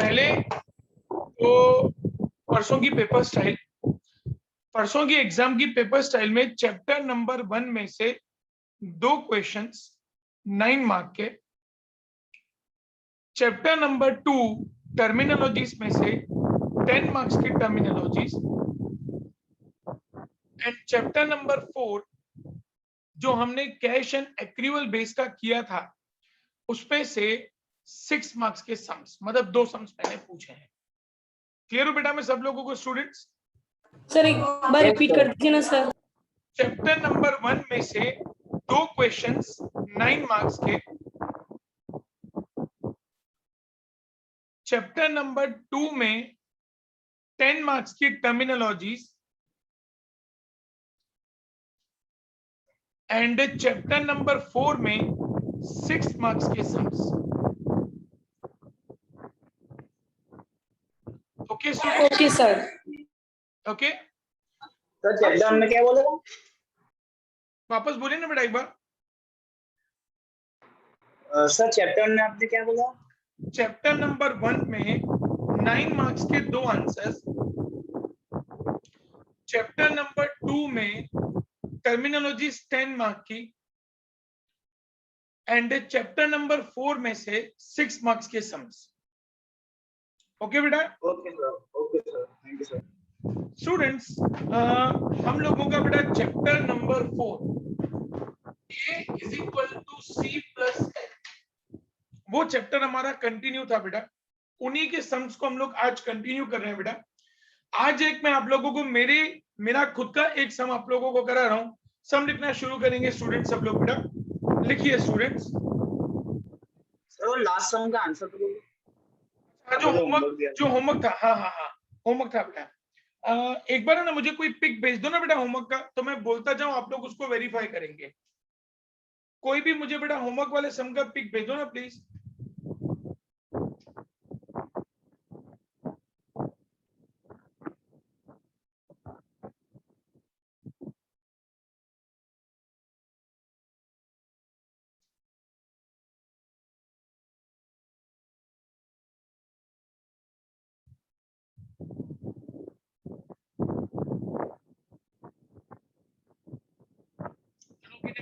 पहले तो परसों की पेपर स्टाइल, परसों की एग्जाम की पेपर स्टाइल में चैप्टर नंबर 1 में से 2 क्वेश्चंस 9 मार्क के, चैप्टर नंबर 2 टर्मिनोलॉजीज में से 10 मार्क्स की टर्मिनोलॉजीज, एंड चैप्टर नंबर 4 जो हमने कैश एंड एक्रूअल बेस का किया था उसमें से 6 मार्क्स के सम्स, मतलब 2 सम्स मैंने पूछे हैं। क्लियर हो बेटा में सब लोगों को स्टूडेंट्स? सर एक बार रिपीट कर दीजिए ना सर। चैप्टर नंबर 1 में से 2 क्वेश्चंस 9 मार्क्स के, चैप्टर नंबर 2 में 10 मार्क्स की टर्मिनोलॉजीज, एंड चैप्टर नंबर 4 में 6 मार्क्स के sums. Okay okay sir. Okay sir chapter में क्या बोला? वापस बोलिए ना बेटा एक बार। सर चैप्टर में आपने क्या बोला? चैप्टर नंबर 1 में 9 मार्क्स के 2 आंसर्स, चैप्टर नंबर 2 में टर्मिनोलॉजी 10 मार्क की, एंड चैप्टर नंबर 4 में से 6 मार्क्स के सम्स। ओके बेटा? Okay sir, thank you sir. Students, हम लोगों का बेटा chapter number 4 A is equal to C plus L, वो चैप्टर हमारा कंटिन्यू था बेटा। उन्हीं के सम्स को हम लोग आज कंटिन्यू कर रहे हैं बेटा। आज एक मैं आप लोगों को मेरा खुद का एक सम आप लोगों को करा रहा हूं। सम लिखना शुरू करेंगे स्टूडेंट्स, सब लोग बेटा लिखिए स्टूडेंट्स। सर लास्ट सम का आंसर तो बोलो। जो होमवर्क था, हाँ होमवर्क था बेटा। एक बार ना मुझे कोई पिक भेज दो ना बेटा होमवर्क का, तो मैं बोलता जाऊं, आप लोग उसको वेरीफाई करेंगे। कोई भी मुझे बेटा होमवर्क वाले सम का पिक भेज दो ना प्लीज।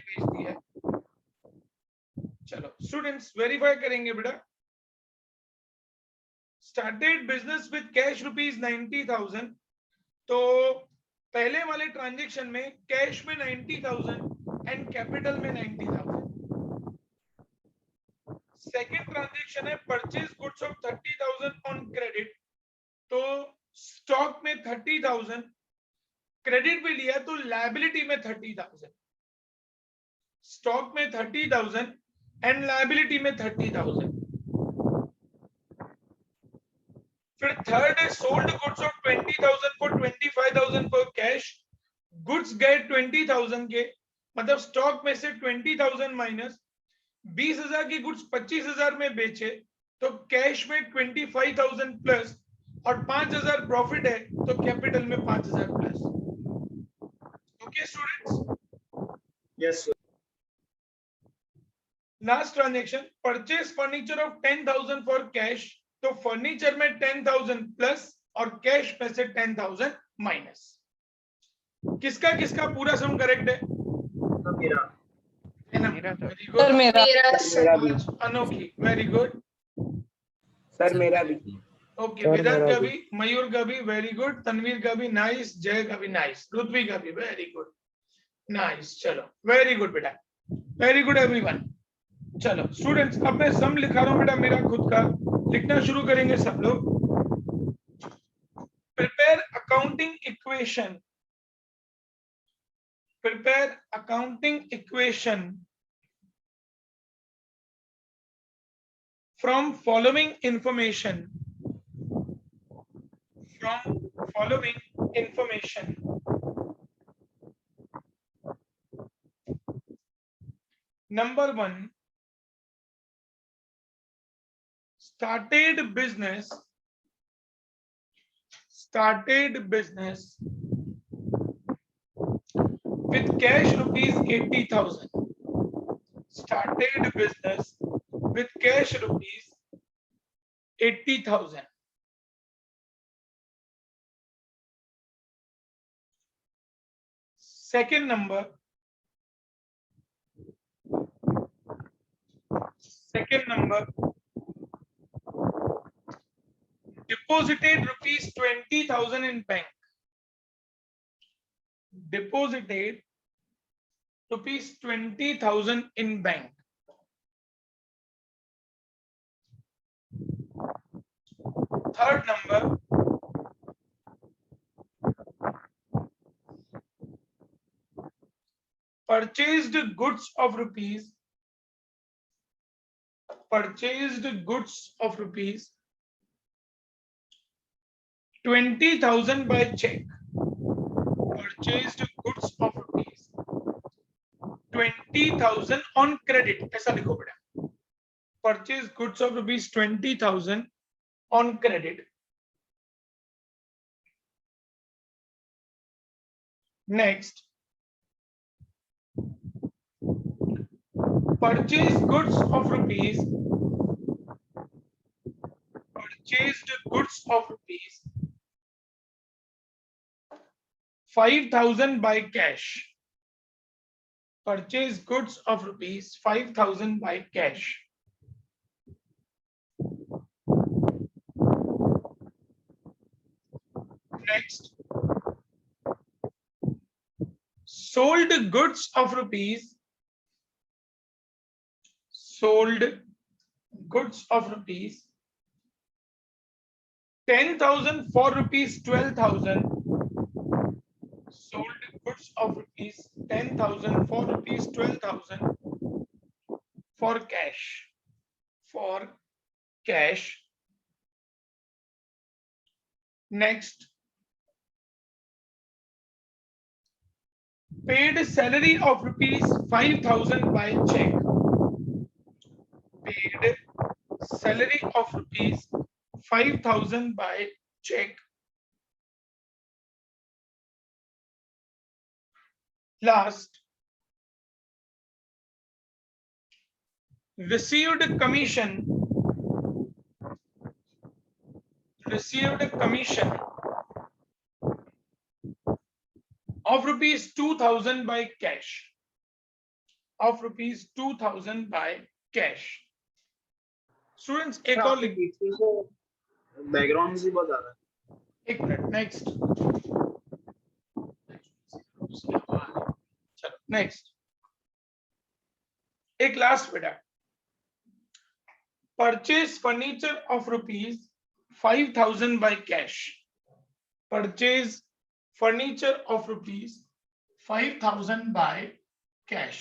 भेज दिया। चलो स्टूडेंट्स वेरीफाई करेंगे बेटा। Started business with cash rupees 90,000, तो पहले वाले ट्रांजैक्शन में कैश में 90,000 एंड कैपिटल में 90,000। सेकंड ट्रांजैक्शन है purchase goods of 30,000 on credit, तो स्टॉक में 30,000, क्रेडिट भी लिया तो लायबिलिटी में 30,000, स्टॉक में 30,000 एंड लायबिलिटी में 30,000। फिर थर्ड है sold goods of 20,000 for 25,000 for cash, goods गए 20,000 के, मतलब स्टॉक में से 20,000 माइनस 20,000 की गुड्स 25,000 में बेचे, तो कैश में 25,000 प्लस और 5,000 प्रॉफिट है, तो कैपिटल में 5,000 plus. Okay students? Yes sir. Last transaction purchase furniture of 10,000 for cash, तो फर्नीचर में 10,000 प्लस और कैश में से 10,000 माइनस। किसका किसका पूरा सम करेक्ट है? मेरा वेरी गुड। मेरा भी। अनोखी वेरी गुड। सर मेरा भी। ओके विराट का भी, मयूर का भी वेरी गुड, तनवीर का भी नाइस, जय का भी नाइस, पृथ्वी का भी वेरी गुड नाइस। चलो वेरी गुड बेटा, वेरी गुड एवरीवन। चलो स्टूडेंट्स अब मैं सम लिखा रहा हूं बेटा, मेरा खुद का लिखना शुरू करेंगे सब लोग। Prepare accounting equation, prepare accounting equation from following information, from following information. Number 1, started business with cash rupees 80,000, started business with cash rupees 80,000. Second number, deposited rupees 20,000 in bank. Deposited rupees 20,000 in bank. Third number, purchased goods of rupees 20,000 by check. Purchased goods of rupees 20,000 on credit. ऐसा लिखो बेटा. Purchased goods of rupees 20,000 on credit. Next, purchased goods of rupees 5,000 by cash. Purchased goods of rupees 5,000 by cash. Next, sold goods of rupees 10,000 for rupees 12,000. Sold goods of rupees 10,000 for rupees 12,000 for cash. Next, paid salary of rupees 5,000 by check. Paid salary of rupees 5,000 by check. Last, received commission of rupees 2,000 by cash. Students, एक और लिख. Background से बहुत आ रहा है. एक minute. Next, चलो next. एक लास्ट बेटा. Purchase furniture of rupees 5,000 by cash. Purchase furniture of rupees 5,000 by cash.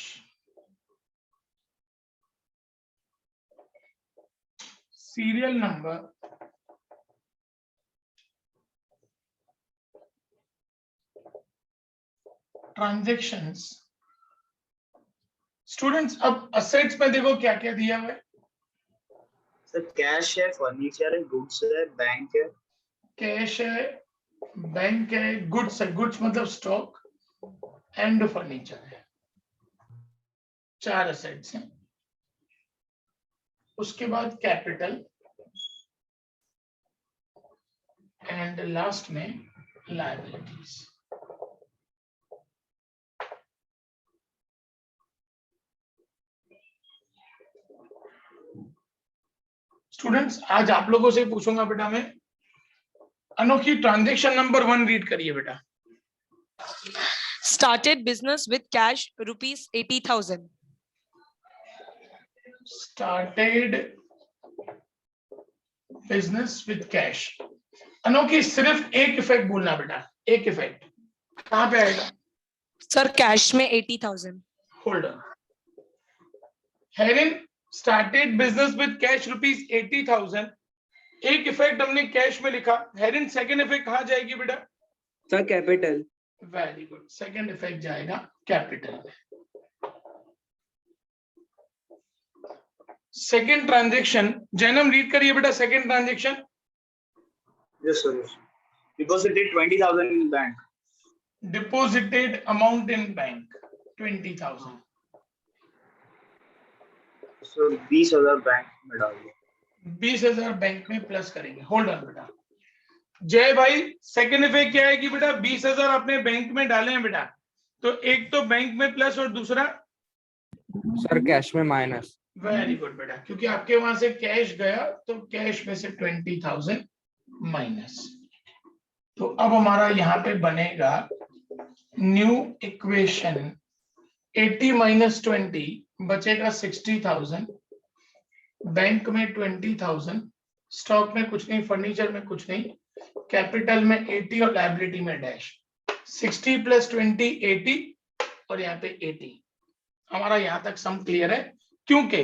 Serial number, transactions. Students अब असेट्स में देखो क्या क्या दिया हुआ है. सर कैश है, फर्नीचर है, गुड्स है, बैंक है. कैश है, बैंक है, गुड्स है. गुड्स मतलब स्टॉक एंड फर्नीचर है. 4 असेट्स हैं. उसके बाद कैपिटल एंड लास्ट में लायबिलिटीज. स्टूडेंट्स आज आप लोगों से पूछूंगा बेटा मैं, अनोखी ट्रांजैक्शन नंबर 1 रीड करिए बेटा. Started business with cash rupees 80,000. Started business with cash. अनोखी सिर्फ एक इफेक्ट बोलना बेटा. एक इफेक्ट कहां पे आएगा? सर कैश में 80,000. Hold on. Herein started business with cash rupees 80,000. एक इफेक्ट हमने कैश में लिखा. हेरिन सेकंड इफेक्ट कहां जाएगी बेटा? Sir capital. Very good. Second effect जाएगा कैपिटल में. सेकंड ट्रांजैक्शन जैनम रीड करिए बेटा. Second transaction. Yes sir. Deposited 20,000 in bank. Deposited amount in bank 20,000. Sir 20,000 bank में डाल दो. 20,000 बैंक में प्लस करेंगे। होल्ड ऑन बेटा। जय भाई, सेकंड इफेक्ट क्या है कि बेटा 20,000 अपने बैंक में डाले हैं बेटा, तो एक तो बैंक में प्लस और दूसरा सर कैश में माइनस। वेरी गुड बेटा, क्योंकि आपके वहां से कैश गया तो कैश में से 20,000 माइनस। तो अब हमारा यहाँ पे बनेगा न्यू इक्वेशन 80 माइनस 20 बचेगा 60,000, बैंक में 20,000, स्टॉक में कुछ नहीं, फर्नीचर में कुछ नहीं, कैपिटल में 80 और लायबिलिटी में डैश। 60 प्लस 20 80 और यहाँ पे 80। हमारा यहाँ तक सम क्लियर है, क्योंकि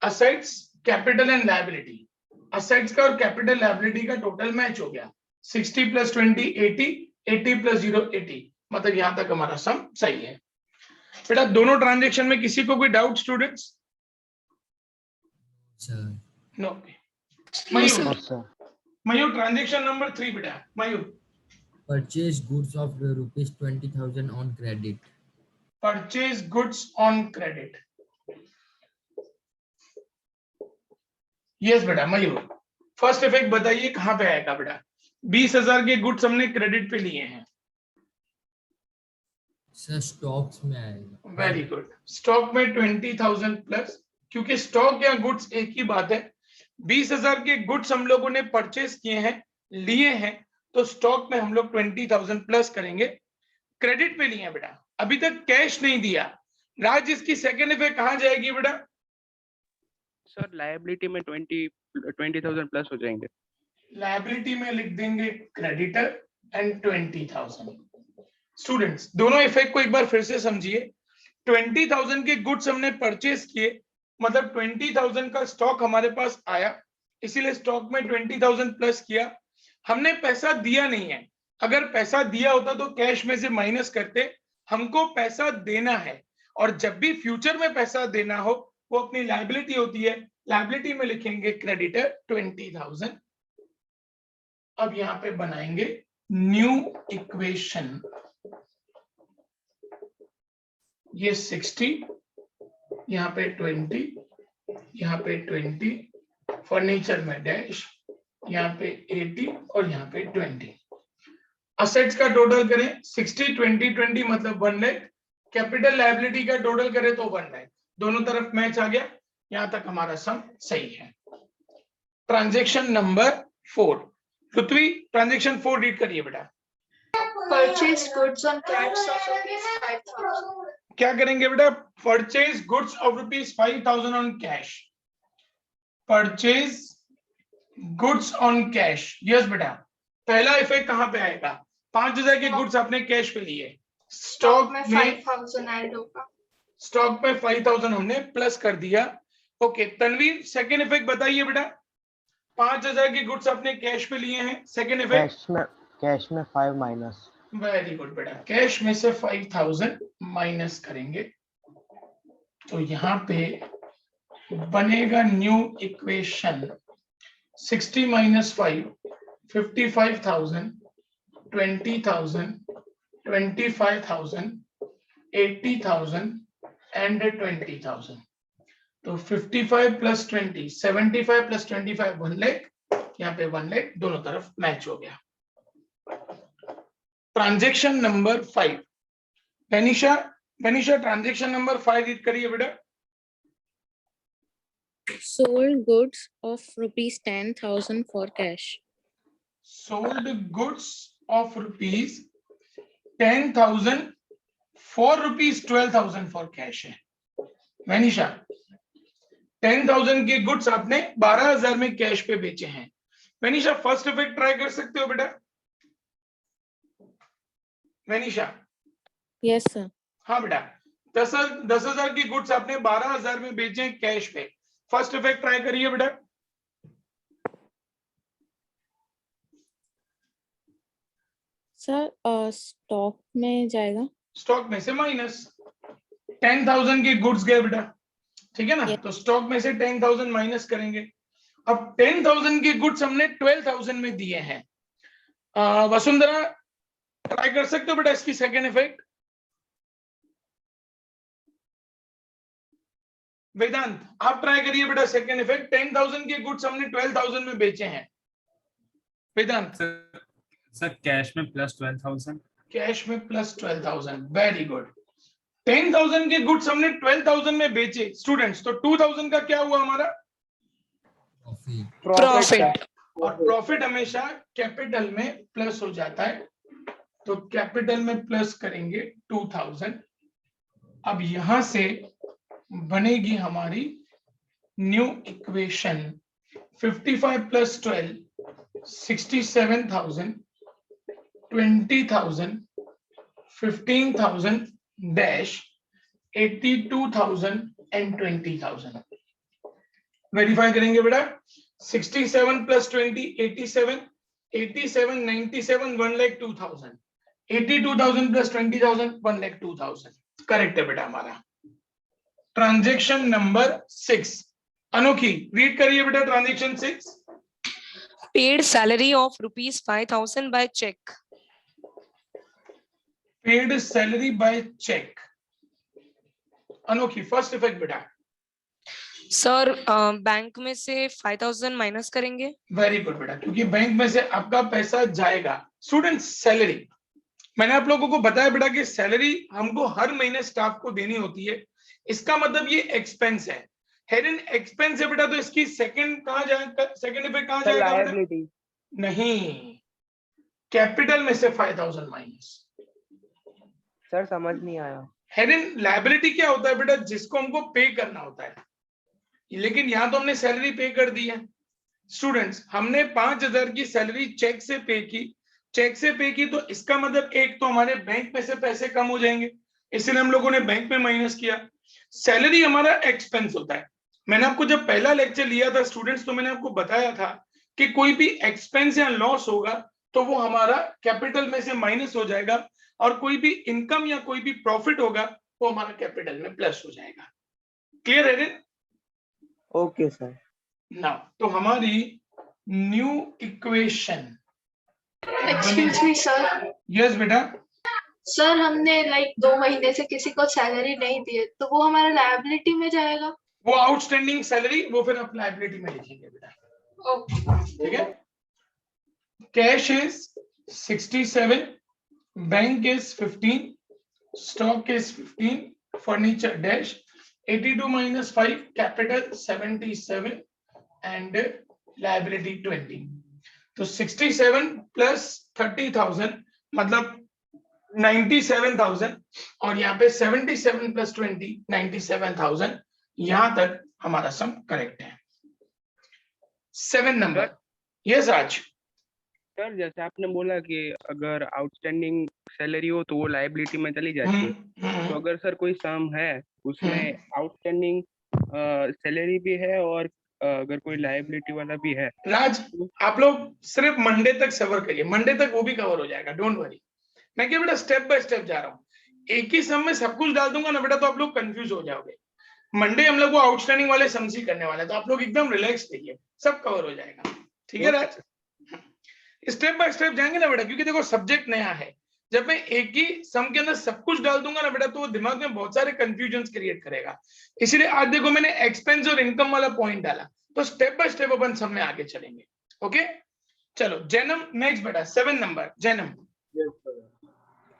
assets capital and liability, assets का और कैपिटल लायबिलिटी का टोटल मैच हो गया। 60 प्लस 20 80, 80 प्लस 0 80, मतलब यहाँ तक हमारा सम सही है। बेटा दोनों ट्रांजेक्शन में किसी को कोई डाउट स्टूडेंट्स? नो। मयूर ट्रांजेक्शन नंबर 3 बेटा। मयूर Purchase goods of rupees 20,000 on credit. Purchase goods on credit. Yes बेटा मयूर, फर्स्ट इफेक्ट बताइए कहां पे आएगा बेटा? 20,000 के गुड्स हमने क्रेडिट पे लिए हैं। सर स्टॉक्स में आएगा। वेरी गुड, स्टॉक में 20,000 प्लस, क्योंकि स्टॉक या गुड्स एक ही बात है। 20,000 के गुड्स हम लोगों ने परचेज किए हैं, लिए हैं, तो स्टॉक में हम लोग 20,000 प्लस करेंगे। क्रेडिट पे लिए हैं बेटा, अभी तक कैश नहीं दिया। राज, इसकी सेकेंड इफेक्ट कहां जाएगी बेटा? सर लायबिलिटी में 20,000 प्लस हो जाएंगे। लायबिलिटी में लिख देंगे क्रेडिटर एंड 20,000। स्टूडेंट्स दोनों इफेक्ट को एक बार फिर से समझिए। 20,000 के गुड्स हमने परचेज किए, मतलब 20,000 का स्टॉक हमारे पास आया, इसीलिए स्टॉक में 20,000 प्लस किया। हमने पैसा दिया नहीं है, अगर पैसा दिया होता तो कैश में से माइनस करते। हमको पैसा देना है, और जब भी फ्यूचर में पैसा देना हो वो अपनी लायबिलिटी होती है, लायबिलिटी में लिखेंगे क्रेडिटर 20,000। अब यहां पे बनाएंगे न्यू इक्वेशन, ये 60, यहाँ पे 20, यहाँ पे 20, फर्नीचर में डैश, यहाँ पे 80 और यहाँ पे 20। असेट्स का टोटल करें 60 20 20 मतलब 1 लाख, कैपिटल लायबिलिटी का टोटल करें तो 1 लाख, दोनों तरफ मैच आ गया। यहां तक हमारा सम सही है। ट्रांजेक्शन नंबर 4, पृथ्वी ट्रांजेक्शन 4 रीड करिए बेटा। Purchase goods on cash of rupees 5,000. क्या करेंगे बेटा? Purchase goods of rupees 5,000 on cash. Purchase goods on cash, yes बेटा। पहला इफेक्ट कहां पे आएगा? 5,000 के गुड्स आपने कैश पे लिए, स्टॉक में में 5,000 ऐड होगा। स्टॉक में 5,000 हमने प्लस कर दिया। ओके तनवीर, सेकेंड इफेक्ट बताइए बेटा। 5,000 के गुड्स आपने कैश पे लिए हैं, सेकेंड इफेक्ट कैश में 5 माइनस। वेरी गुड बेटा, कैश में से 5,000 माइनस करेंगे, तो यहाँ पे बनेगा न्यू इक्वेशन 60 माइनस 5 55,000 20,000 25,000 80,000 एंड 20,000। तो 55 प्लस 20 75 प्लस 25 1 लाख, यहाँ पे 1 लाख, दोनों तरफ मैच हो गया। Transaction number 5, Benisha transaction number 5 read करिए बेटा। Sold goods of rupees 10,000 for cash. Sold goods of rupees 10,000 for rupees 12,000 for cash है। मैनिशा 10,000 के गुड्स आपने 12,000 में कैश पे बेचे हैं। मैनिशा फर्स्ट इफेक्ट ट्राई कर सकते हो बेटा? मैनिशा Yes, sir. हाँ बेटा, 10,000 के गुड्स आपने 12,000 में बेचे हैं कैश पे। फर्स्ट इफेक्ट ट्राई करिए बेटा। सर स्टॉक में जाएगा। स्टॉक में से माइनस 10,000 के गुड्स गए बेटा, ठीक है ना? Yes. तो स्टॉक में से 10,000 माइनस करेंगे। अब 10,000 के गुड्स हमने 12,000 में दिए हैं। वसुंधरा ट्राई कर सकते हो बेटा इसकी सेकेंड इफेक्ट? वेदांत आप ट्राई करिए बेटा सेकंड इफेक्ट। 10,000 के गुड्स हमने 12,000 में बेचे हैं। वेदांत सर कैश में प्लस 12,000। कैश में प्लस 12,000, वेरी गुड। 10,000 के गुड्स हमने 12,000 में बेचे स्टूडेंट्स, तो 2,000 का क्या हुआ हमारा? Profit. और प्रॉफिट हमेशा कैपिटल में प्लस हो जाता है, तो कैपिटल में प्लस करेंगे 2,000। अब यहां से बनेगी हमारी new equation 55 plus 12 67,000 20,000 15,000 dash 82,000 and 20,000। Verify करेंगे बेटा। 67 प्लस 20 87 87 97 1,02,000 82,000 प्लस 20,000 1,02,000। करेक्ट है बेटा हमारा। ट्रांजेक्शन नंबर 6 अनोखी रीड करिए बेटा। Transaction 6 Paid salary of rupees 5,000 by check. Paid salary by cheque. Anokhi first effect बेटा। सर बैंक में से 5,000 माइनस करेंगे। वेरी गुड बेटा, क्योंकि बैंक में से आपका पैसा जाएगा। स्टूडेंट सैलरी मैंने आप लोगों को बताया बेटा कि सैलरी हमको हर महीने स्टाफ को देनी होती है, इसका मतलब ये एक्सपेंस है। हेडन एक्सपेंस है बेटा, तो इसकी सेकंड कहां जाएगा? सेकंड इफेक्ट कहां जाएगा बेटा? लायबिलिटी नहीं, कैपिटल में से 5,000 माइनस। सर समझ नहीं आया। हेडन लायबिलिटी क्या होता है बेटा? जिसको हमको पे करना होता है, लेकिन यहां तो हमने सैलरी पे कर दी है। स्टूडेंट्स हमने 5,000 की सैलरी चेक से पे की, चेक से पे की, तो इसका मतलब एक तो हमारे बैंक में से पैसे कम हो जाएंगे, इसलिए हम लोगों ने बैंक में माइनस किया। सैलरी हमारा एक्सपेंस होता है। मैंने आपको जब पहला लेक्चर लिया था स्टूडेंट्स, तो मैंने आपको बताया था कि कोई भी एक्सपेंस या लॉस होगा तो वो हमारा कैपिटल में से माइनस हो जाएगा, और कोई भी इनकम या कोई भी प्रॉफिट होगा वो हमारा कैपिटल में प्लस हो जाएगा। क्लियर है? Okay sir. नाउ तो हमारी new equation. Excuse me sir. Yes बेटा। सर हमने लाइक 2 महीने से किसी को सैलरी नहीं दी है, तो वो हमारा लायबिलिटी में जाएगा। वो आउटस्टैंडिंग सैलरी वो फिर आप लायबिलिटी में लिखेंगे बेटा। ओके ठीक है। Cash is 67, bank is 15, stock is 15, furniture dash 82 minus 5 capital 77 and liability 20। तो 67 plus 30,000 मतलब 97,000, और यहाँ पे 77 plus 20 97,000। यहां तक हमारा सम करेक्ट है। 7 नंबर। यस राज। सर जैसे आपने बोला कि अगर आउटस्टैंडिंग सैलरी हो तो वो लायबिलिटी में चली जाती है, तो अगर सर कोई सम है उसमें आउटस्टैंडिंग सैलरी भी है और अगर कोई लायबिलिटी वाला भी है। राज आप लोग सिर्फ मंडे तक सबर करिए, मंडे तक वो भी कवर हो जाएगा, डोंट वरी। मैं क्या बेटा स्टेप बाय स्टेप जा रहा हूँ, एक ही सम में सब कुछ डाल दूंगा ना बेटा तो आप लोग कंफ्यूज हो जाओगे। मंडे हम लोग वो आउटस्टैंडिंग वाले सम्स ही करने वाले हैं, तो आप लोग एकदम रिलैक्स रहिए, सब कवर हो जाएगा। ठीक है राज? स्टेप बाय स्टेप जाएंगे ना बेटा, क्योंकि देखो सब्जेक्ट नया है। जब मैं एक ही सम के अंदर सब कुछ डाल दूंगा ना बेटा तो वो दिमाग में बहुत सारे कंफ्यूजन क्रिएट करेगा। इसलिए आज देखो मैंने एक्सपेंस और इनकम वाला पॉइंट डाला, तो स्टेप बाय स्टेप अपन सम में आगे चलेंगे। ओके चलो जैनम नेक्स्ट बेटा 7 number. Jainam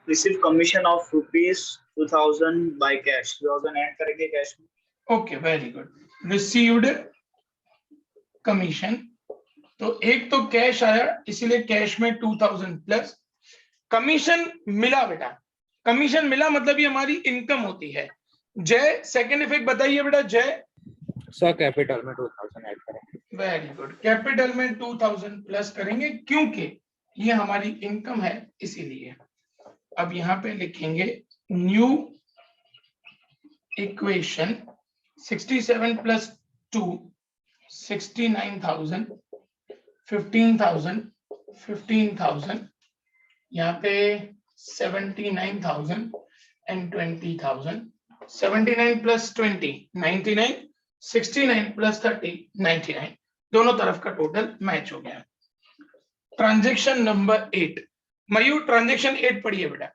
receive commission of ₹2,000 by cash. 2,000 add करेंगे कैश में। Okay very good. Received commission, तो एक तो कैश आया इसीलिए कैश में 2,000 प्लस कमीशन मिला बेटा। कमीशन मिला मतलब ये हमारी इनकम होती है। जय सेकंड इफेक्ट बताइए बेटा। जय सर कैपिटल में 2,000 ऐड करेंगे। Very good. कैपिटल में 2,000 प्लस करेंगे क्योंकि ये हमारी इनकम है इसीलिए। अब यहां पे लिखेंगे न्यू इक्वेशन 67 प्लस 2 69,000 15,000 15,000 यहाँ पे 79,000 एंड 20,000। 79 प्लस 20 99 69 प्लस 30 99 दोनों तरफ का टोटल मैच हो गया। Transaction number 8। मयूर ट्रांजैक्शन 8 पढ़िए बेटा।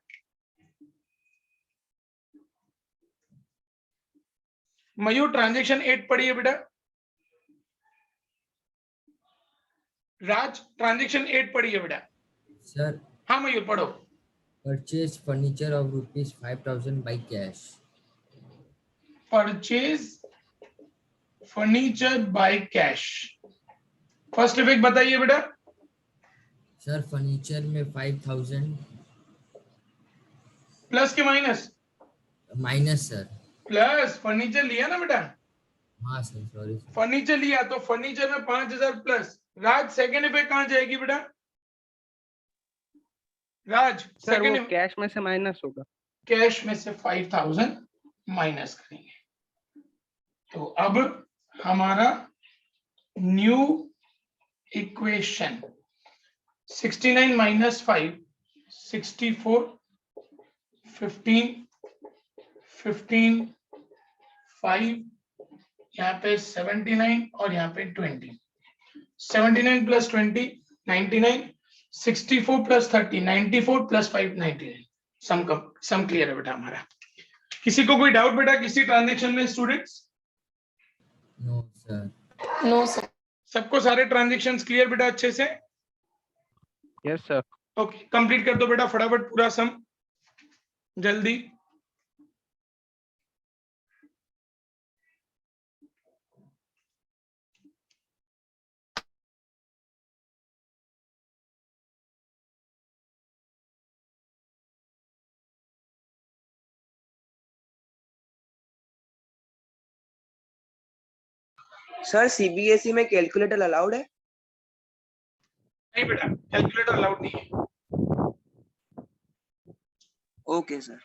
मयूर ट्रांजेक्शन 8 पढ़ी है बेटा। राज ट्रांजेक्शन 8 पढ़ी है बेटा। सर हाँ मयूर पढ़ो। Purchase furniture of rupees 5000 by cash. Purchase furniture by cash. First effect बताइए बेटा। सर फर्नीचर में 5000 प्लस के minus? Minus sir. Plus furniture लिया ना बेटा। हाँ सर सॉरी। फर्नीचर लिया तो फर्नीचर में 5000 प्लस। राज सेकंड इफेक्ट कहां जाएगी बेटा? राज सर वो सेकंड कैश में से माइनस होगा। कैश में से 5000 माइनस करेंगे। तो अब हमारा न्यू इक्वेशन 69 माइनस 5 64 15 15 5 यहाँ पे 79 और यहाँ पे 20। 79 प्लस 20 99 64 प्लस 30 94 प्लस 5 99। सम क्लियर है बेटा हमारा। किसी को कोई डाउट बेटा किसी ट्रांजेक्शन में students? No sir. No, sir. सबको सारे ट्रांजेक्शंस क्लियर बेटा अच्छे से? Yes sir. ओके कंप्लीट कर दो बेटा फटाफट पूरा सम जल्दी। सर सीबीएसई में कैलकुलेटर अलाउड है? नहीं बेटा कैलकुलेटर अलाउड नहीं है। Okay sir.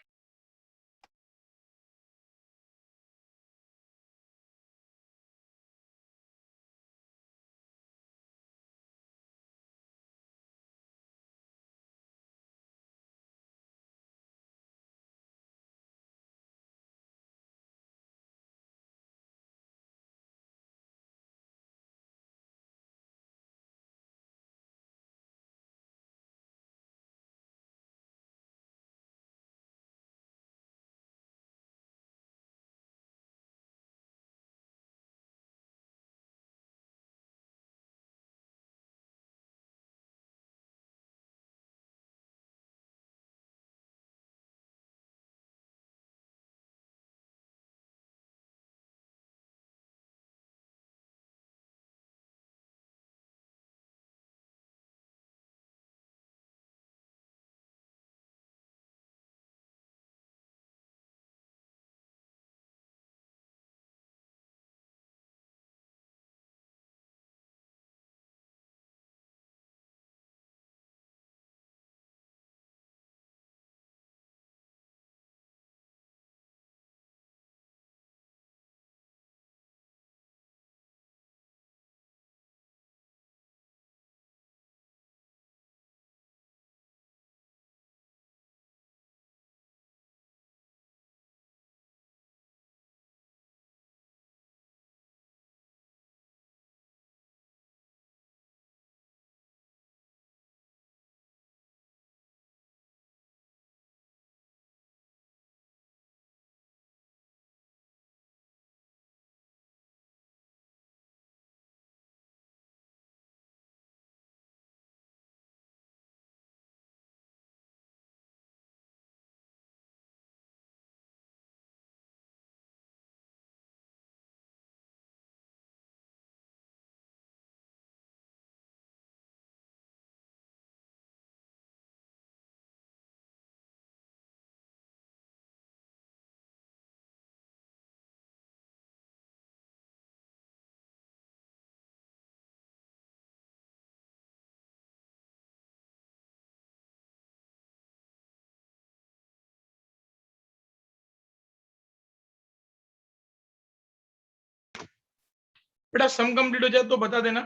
बेटा सम कंप्लीट हो जाए तो बता देना।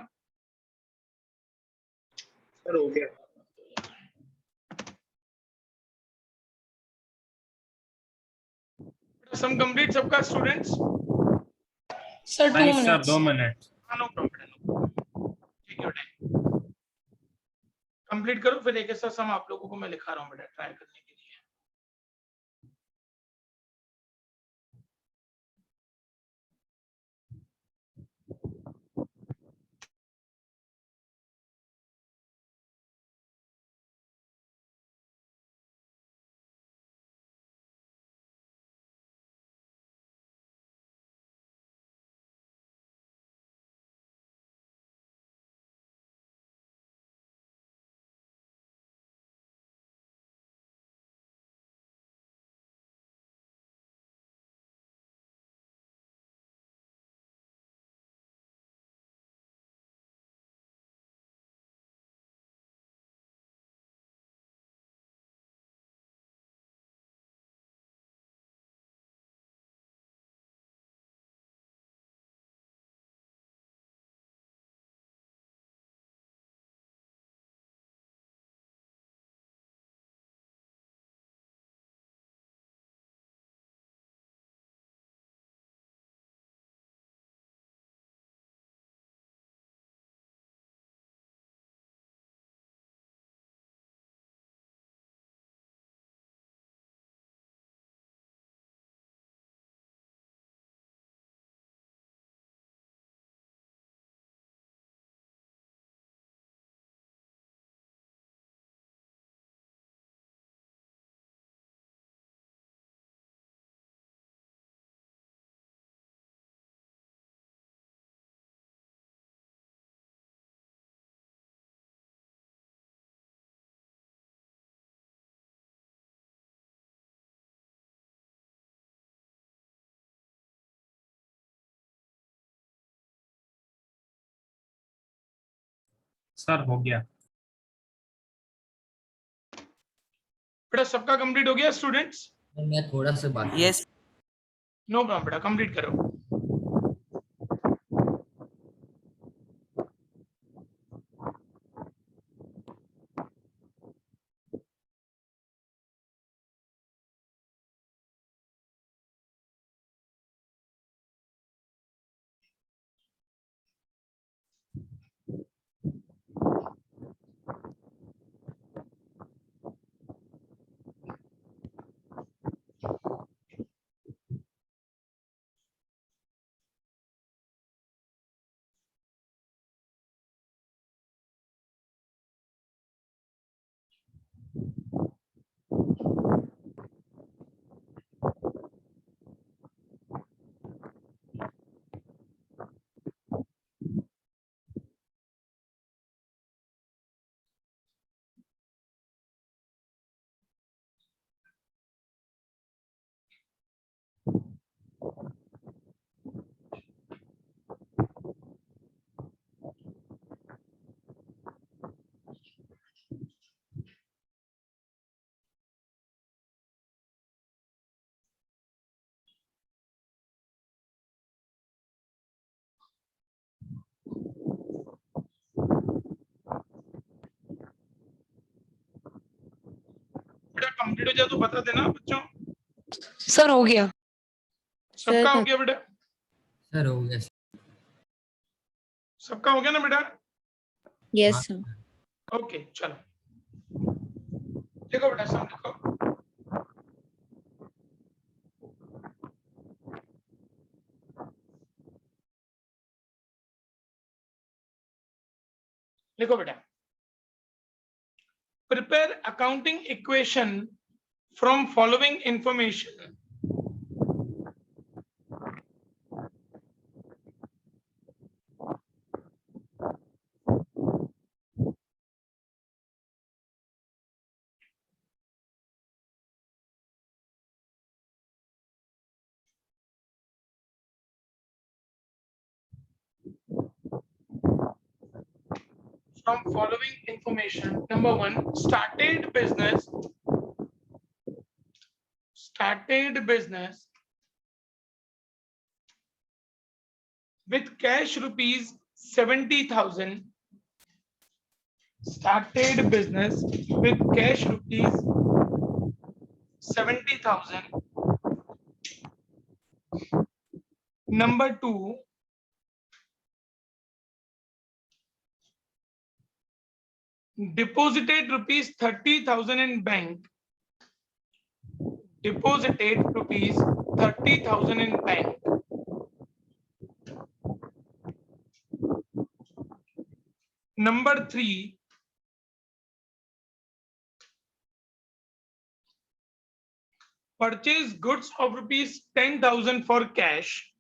सर हो गया। सम कंप्लीट सबका स्टूडेंट्स? Sir, 2 नहीं sir minutes. 2 minute. No problem. ठीक है बेटा कंप्लीट करो फिर एक ऐसा सम आप लोगों को मैं लिखा रहा हूँ बेटा ट्राई करने के लिए। सर हो गया। बेटा सबका कंप्लीट हो गया स्टूडेंट्स? मैं थोड़ा सा बाकी Yes. नो प्रॉब्लम बेटा, कंप्लीट करो। बेटा कंप्लीट हो जाए तो बता देना बच्चों। सर हो गया। सबका हो Sir, गया बेटा? सर हो गया। सबका हो गया ना बेटा? yes, sir. ओके चलो देखो बेटा, सब देखो। लिखो बेटा, prepare accounting equation from following information. From following information, number one, started business with cash rupees 70,000. Started business with cash rupees 70,000. Number two, deposited rupees 30,000 in bank. Deposited rupees 30,000 in bank. Number three, purchase goods of rupees 10,000 for cash.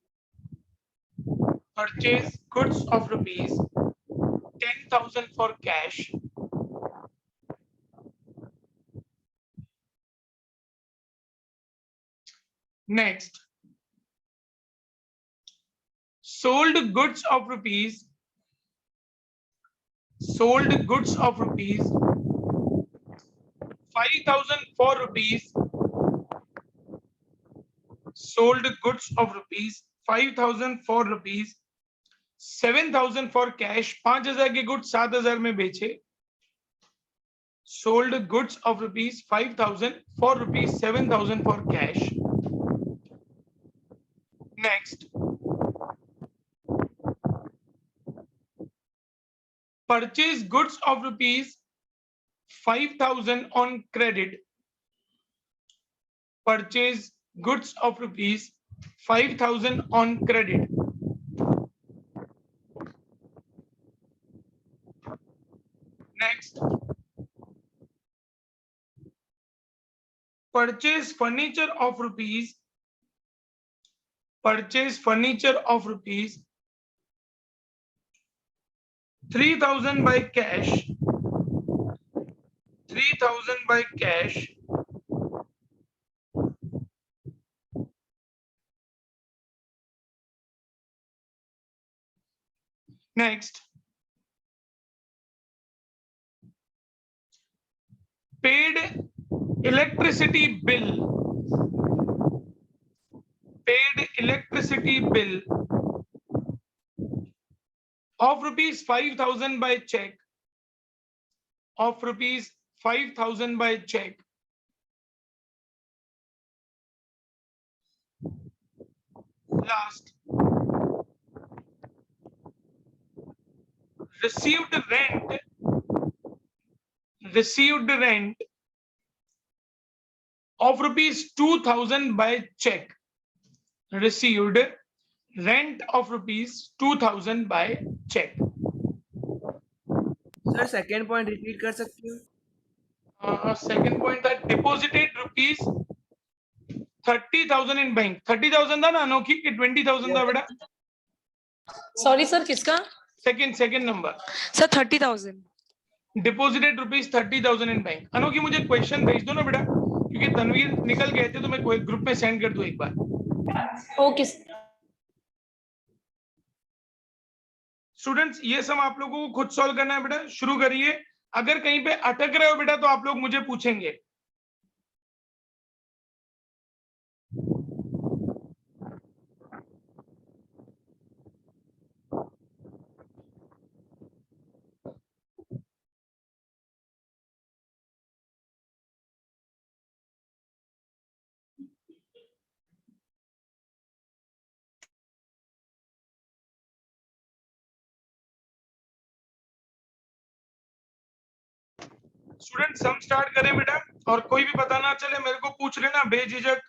Purchase goods of rupees 10,000 for cash. Next, sold goods of rupees 5,000 for rupees. Sold goods of rupees 5,000 for rupees 7,000 for cash. 5,000 के goods 7,000 में बेचे. Sold goods of rupees 5,000 for rupees 7,000 for cash. Next, purchase goods of rupees 5,000 on credit. Purchase goods of rupees 5,000 on credit. Next, purchase furniture of rupees 3,000 by cash. 3,000 by cash. Next, paid electricity bill of rupees 5,000 by check, of rupees 5,000 by check, last, received rent of rupees 2,000 by check, received rent of rupees 2,000 by check. Sir second point repeat कर सकते हो? Second point था deposited rupees 30,000 in bank. 30,000 था ना अनोखी कि 20,000 था बेटा? सॉरी सर किसका? Second number. Sir 30,000. Deposited rupees 30,000 in bank. अनोखी मुझे क्वेश्चन भेज दो ना बेटा, क्योंकि तनवीर निकल गए थे तो मैं ग्रुप में सेंड कर दूं एक बार. ओके. स्टूडेंट्स ये सब आप लोगों को खुद सॉल्व करना है बेटा. शुरू करिए. अगर कहीं पे अटक रहे हो बेटा तो आप लोग मुझे पूछेंगे. स्टूडेंट सम स्टार्ट करें बेटा, और कोई भी पता ना चले मेरे को पूछ लेना बेझिझक.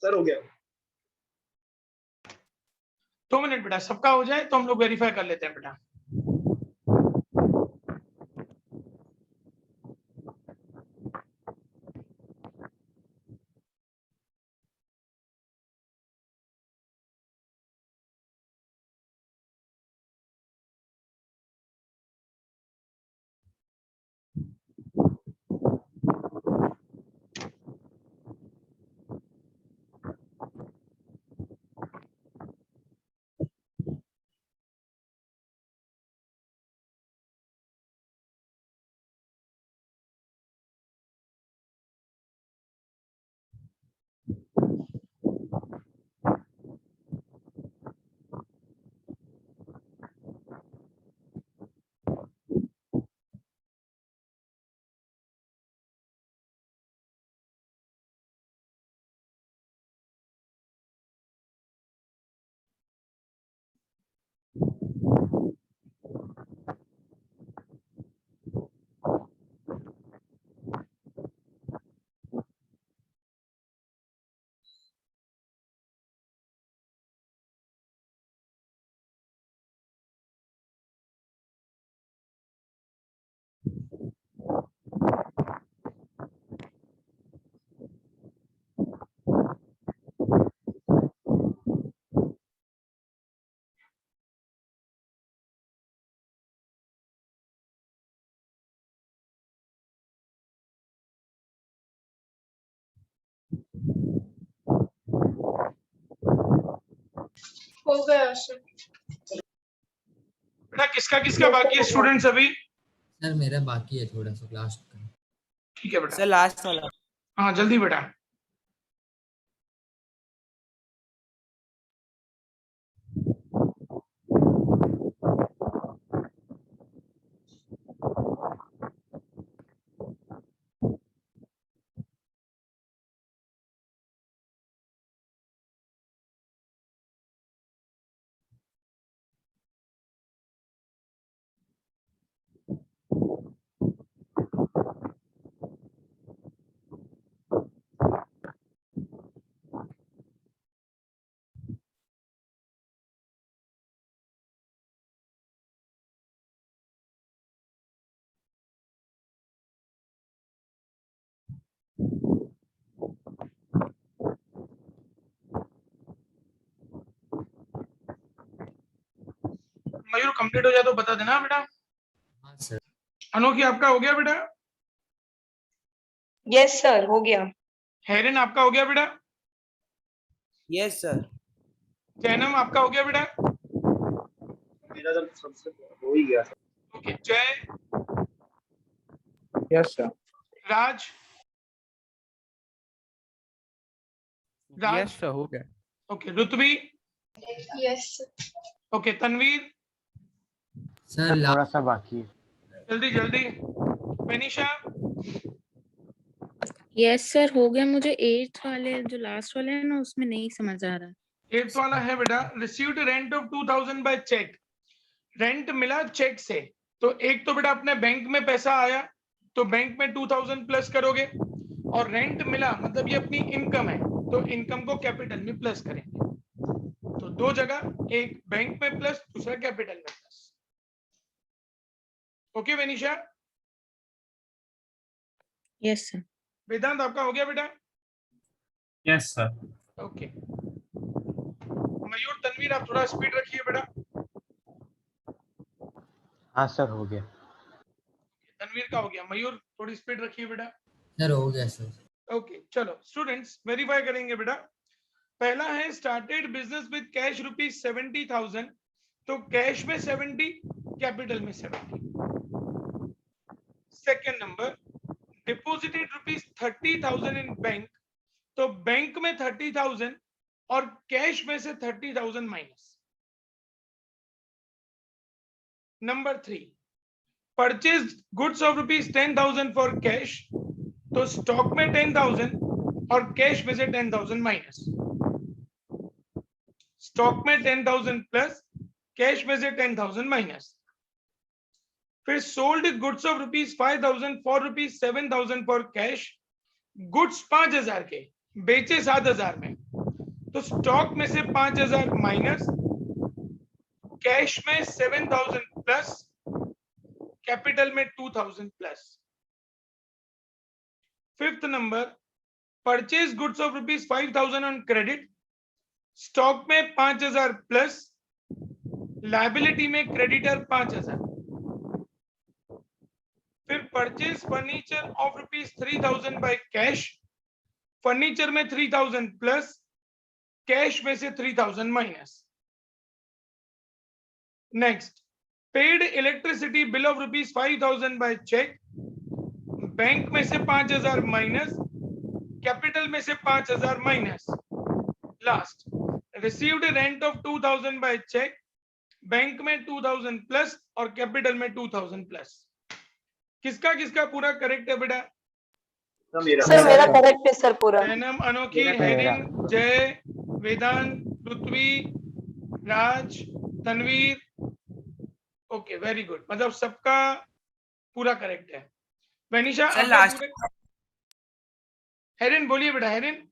सर हो गया। 2 मिनट बेटा, सबका हो जाए तो हम लोग वेरीफाई कर लेते हैं बेटा। हो गया सर। बेटा किसका किसका बाकी है स्टूडेंट्स अभी? सर मेरा बाकी है थोड़ा सा लास्ट का। ठीक है बेटा। सर लास्ट वाला। हाँ जल्दी बेटा। मयूर कंप्लीट हो जाए तो बता देना बेटा। हाँ सर। अनोखी आपका हो गया बेटा? यस सर, हो गया। हेरन आपका हो गया बेटा? Yes sir. जैनम आपका हो गया बेटा? मेरा तो सबसे हो ही गया sir. Okay, Jay, yes sir. Raj, Raj, yes sir, हो गया। Okay, Rutvi, yes okay, Tanveer, sir थोड़ा लास्ट सा बाकी है। जल्दी जल्दी, वेनिशा, यस सर, हो गया। मुझे 8th वाले जो लास्ट वाले हैं ना उसमें नहीं समझ आ रहा। 8th वाला है बेटा, received rent of 2000 by cheque. Rent मिला चेक से, तो एक तो बेटा अपने बैंक में पैसा आया तो बैंक में 2000 प्लस करोगे, और रेंट मिला मतलब ये अपनी इनकम है तो इनकम को कैपिटल में प्लस करेंगे। तो दो जगह, एक बैंक में प्लस, दूसरा कैपिटल में plus. Okay Venisha? Yes sir. Vedant आपका हो गया बेटा? Yes sir. Okay. Mayur, Tanveer आप थोड़ा स्पीड रखिए बेटा। हाँ सर हो गया। तनवीर का हो गया, मयूर थोड़ी स्पीड रखिए बेटा। सर हो गया सर। ओके चलो स्टूडेंट्स वेरीफाई करेंगे बेटा। पहला है started business with cash rupees 70,000, तो कैश में 70, कैपिटल में 70। सेकेंड नंबर, डिपॉजिटेड रुपीज 30,000 इन बैंक, तो बैंक में 30,000 और कैश में से 30,000 minus. Number 3, purchase goods of rupees 10,000 for cash, तो स्टॉक में 10,000 और कैश में से 10,000 माइनस। स्टॉक में 10,000 प्लस, कैश में से 10,000 माइनस। फिर sold goods of rupees 5,000 for rupees 7,000 for cash, goods 5,000 के बेचे 7,000 में, तो स्टॉक में से 5,000 माइनस, कैश में 7,000 प्लस, कैपिटल में 2,000 plus. Fifth number, purchase goods of ₹5,000 on credit, stock में 5,000 प्लस, लायबिलिटी में क्रेडिटर 5,000। फिर purchase furniture of ₹3,000 by cash, furniture में 3,000 प्लस, कैश में से 3,000 minus. Next, paid electricity bill of ₹5,000 by cheque, bank में से 5,000 minus, capital में से 5,000 minus. Last, received rent of 2,000 by cheque, bank में 2,000 प्लस और कैपिटल में 2,000 प्लस। किसका किसका पूरा करेक्ट है बेटा? सर मेरा करेक्ट है सर पूरा। जैनम, अनोखी, मेरा हेरिन, जय, वेदांत, पृथ्वी, राज, तनवीर। ओके, वेरी गुड, मतलब सबका पूरा करेक्ट है। वनीशा, सर आपका लास्ट पूरा- हेरिन बोलिए बेटा। हेरिन,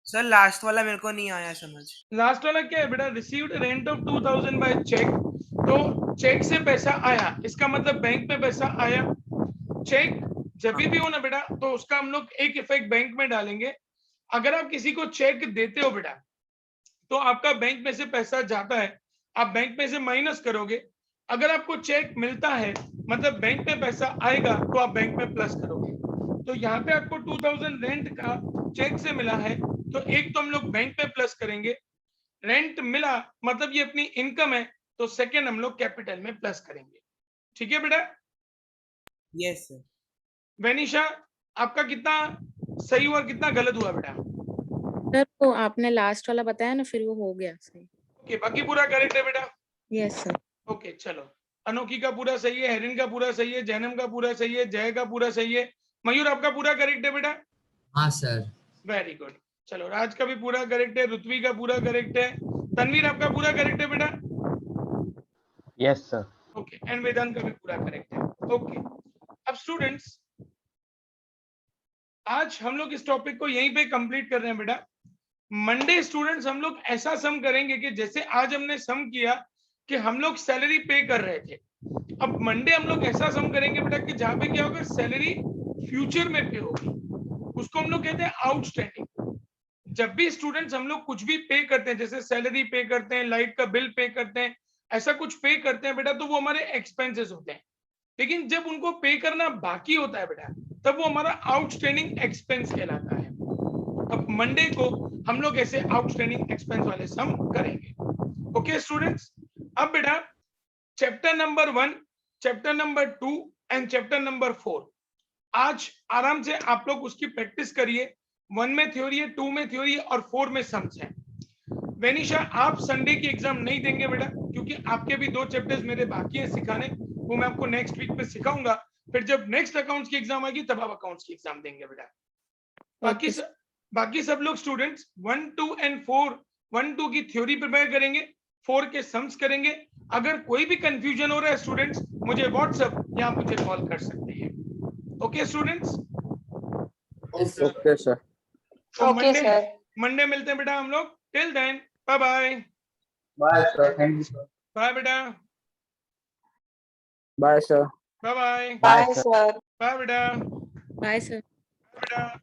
सर लास्ट वाला मेरे को नहीं आया समझ। लास्ट वाला क्या है बेटा? Received rent of 2,000 by cheque, तो चेक से पैसा आया, इसका मतलब बैंक में पैसा आया। चेक जब भी हो ना बेटा, तो उसका हम लोग एक इफेक्ट बैंक में डालेंगे। अगर आप किसी को चेक देते हो बेटा, तो आपका बैंक में से पैसा जाता है, आप बैंक में से माइनस करोगे। अगर आपको चेक मिलता है, मतलब बैंक में पैसा आएगा, तो आप बैंक में प्लस करोगे। तो यहाँ पे आपको 2,000 रेंट का चेक से मिला है, तो एक तो हम लोग बैंक में प्लस करेंगे, रेंट मिला मतलब ये अपनी इनकम है, तो सेकेंड हम लोग कैपिटल में प्लस करेंगे। ठीक है बेटा? Yes sir. वेनिशा, आपका कितना सही हुआ, कितना गलत हुआ बेटा? सर वो आपने लास्ट वाला बताया ना, फिर वो हो गया सही। ओके, बाकी पूरा करेक्ट है बेटा? Yes sir. ओके, चलो, अनोखी का पूरा सही है, हेरिन का पूरा सही है, जैनम का पूरा सही है, जय का पूरा सही है, मयूर आपका पूरा करेक्ट है बेटा? हाँ सर। Very good. चलो, राज का भी पूरा करेक्ट है, ऋत्वी का पूरा करेक्ट है, तनवीर आपका पूरा करेक्ट है बेटा? Yes sir. ओके, एंड वेदांत का भी पूरा करेक्ट है। ओके, अब स्टूडेंट्स, आज हम लोग इस टॉपिक को यहीं पे कंप्लीट कर रहे हैं बेटा। मंडे स्टूडेंट्स हम लोग ऐसा सम करेंगे कि जैसे आज हमने सम किया कि हम लोग सैलरी पे कर रहे थे, अब मंडे हम लोग ऐसा सम करेंगे बेटा कि जहां पे क्या होगा, सैलरी फ्यूचर में पे होगी, उसको हम लोग कहते हैं आउटस्टैंडिंग। जब भी स्टूडेंट्स हम लोग कुछ भी पे करते हैं, जैसे सैलरी पे करते हैं, लाइट का बिल पे करते हैं, ऐसा कुछ पे करते हैं बेटा, तो वो हमारे एक्सपेंसेस होते हैं। लेकिन जब उनको पे करना बाकी होता है बेटा, तब वो हमारा आउटस्टैंडिंग एक्सपेंस कहलाता है। अब मंडे को हम लोग ऐसे आउटस्टैंडिंग एक्सपेंस वाले सम करेंगे। ओके स्टूडेंट्स, अब बेटा chapter number 1, chapter number 2 and chapter number 4 आज आराम से आप लोग उसकी प्रैक्टिस करिए। 1 में थ्योरी है, 2 में थ्योरी है और 4 में सम्स है। वेनिशा, आप संडे की एग्जाम नहीं देंगे बेटा, क्योंकि आपके भी 2 चैप्टर्स मेरे बाकी हैं सिखाने, वो मैं आपको नेक्स्ट वीक में सिखाऊंगा। फिर जब नेक्स्ट अकाउंट्स की एग्जाम आएगी, तब आप अकाउंट्स की एग्जाम देंगे बेटा। बाकी सब लोग स्टूडेंट्स 1, 2 एंड 4, 1, 2 की थ्योरी प्रिपेयर करेंगे, 4 के सम्स करेंगे। अगर कोई भी कंफ्यूजन हो रहा है स्टूडेंट्स, मुझे व्हाट्सएप या मुझे कॉल कर सकते हैं। Okay students? Okay sir. Okay sir. Monday मिलते हैं बेटा हम लोग। Till then, bye bye. Bye sir, thank you sir. Bye बेटा। Bye sir. Bye bye. Bye sir. Bye बेटा। Bye sir. बेटा।